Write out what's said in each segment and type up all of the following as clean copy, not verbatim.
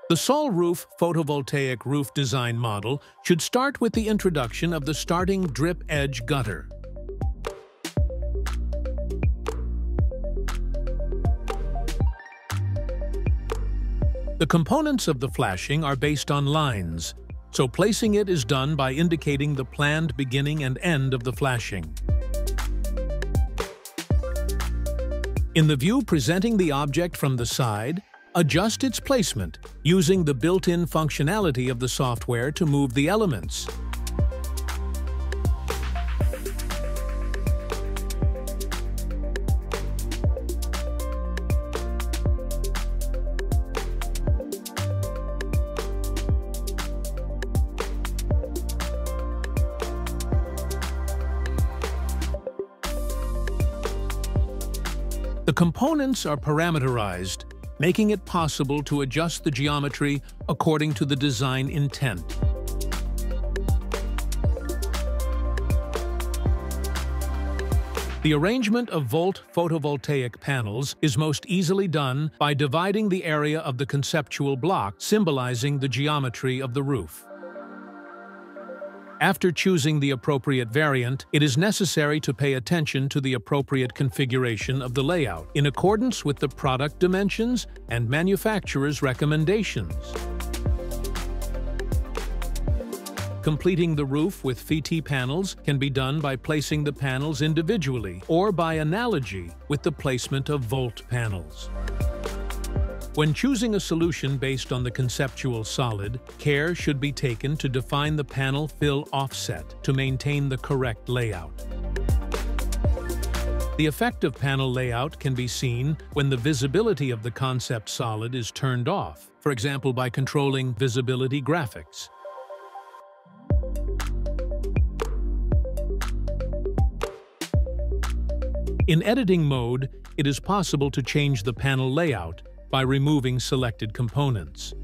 The Solroof photovoltaic roof design model should start with the introduction of the starting drip edge gutter. The components of the flashing are based on lines, so placing it is done by indicating the planned beginning and end of the flashing. In the view presenting the object from the side, adjust its placement using the built-in functionality of the software to move the elements. The components are parameterized, making it possible to adjust the geometry according to the design intent. The arrangement of volt photovoltaic panels is most easily done by dividing the area of the conceptual block, symbolizing the geometry of the roof. After choosing the appropriate variant, it is necessary to pay attention to the appropriate configuration of the layout in accordance with the product dimensions and manufacturer's recommendations. Completing the roof with FET panels can be done by placing the panels individually or by analogy with the placement of volt panels. When choosing a solution based on the conceptual solid, care should be taken to define the panel fill offset to maintain the correct layout. The effective panel layout can be seen when the visibility of the concept solid is turned off, for example by controlling visibility graphics. In editing mode, it is possible to change the panel layout by removing selected components.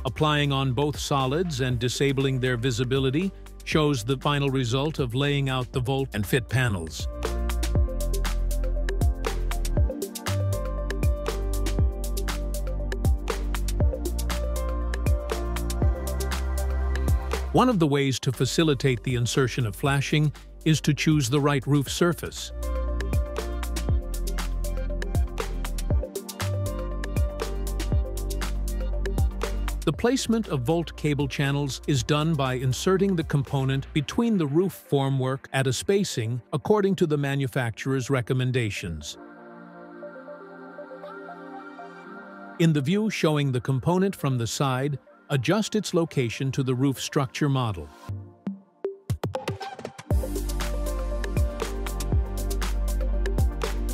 Applying on both solids and disabling their visibility shows the final result of laying out the volt and fit panels. One of the ways to facilitate the insertion of flashing is to choose the right roof surface. The placement of volt cable channels is done by inserting the component between the roof formwork at a spacing according to the manufacturer's recommendations. In the view showing the component from the side, adjust its location to the roof structure model.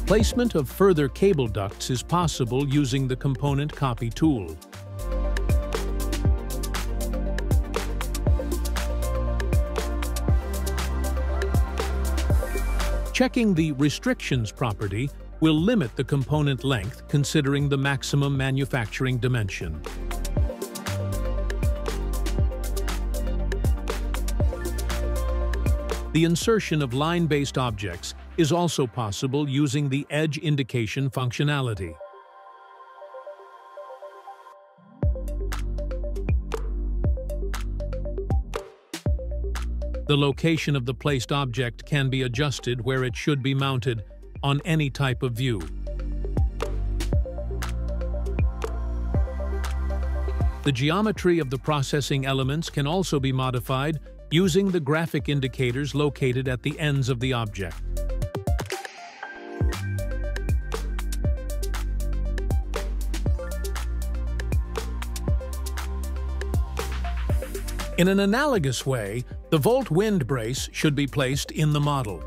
Placement of further cable ducts is possible using the component copy tool. Checking the restrictions property will limit the component length considering the maximum manufacturing dimension. The insertion of line-based objects is also possible using the edge indication functionality. The location of the placed object can be adjusted where it should be mounted on any type of view. The geometry of the processing elements can also be modified using the graphic indicators located at the ends of the object. In an analogous way, the volt wind brace should be placed in the model.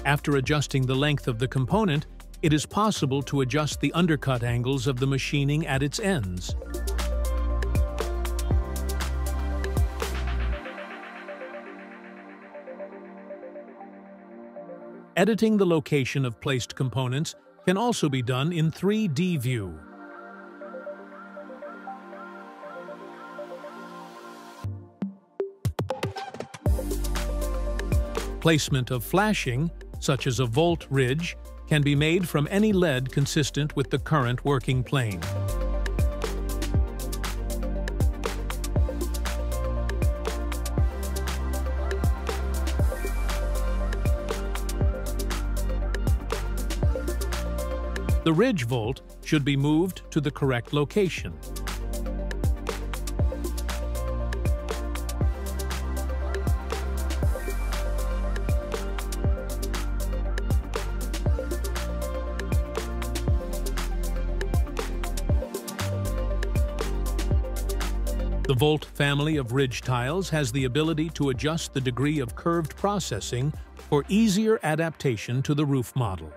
After adjusting the length of the component, it is possible to adjust the undercut angles of the machining at its ends. Editing the location of placed components can also be done in 3D view. Placement of flashing, such as a volt ridge, can be made from any lead consistent with the current working plane. The ridge volt should be moved to the correct location. The volt family of ridge tiles has the ability to adjust the degree of curved processing for easier adaptation to the roof model.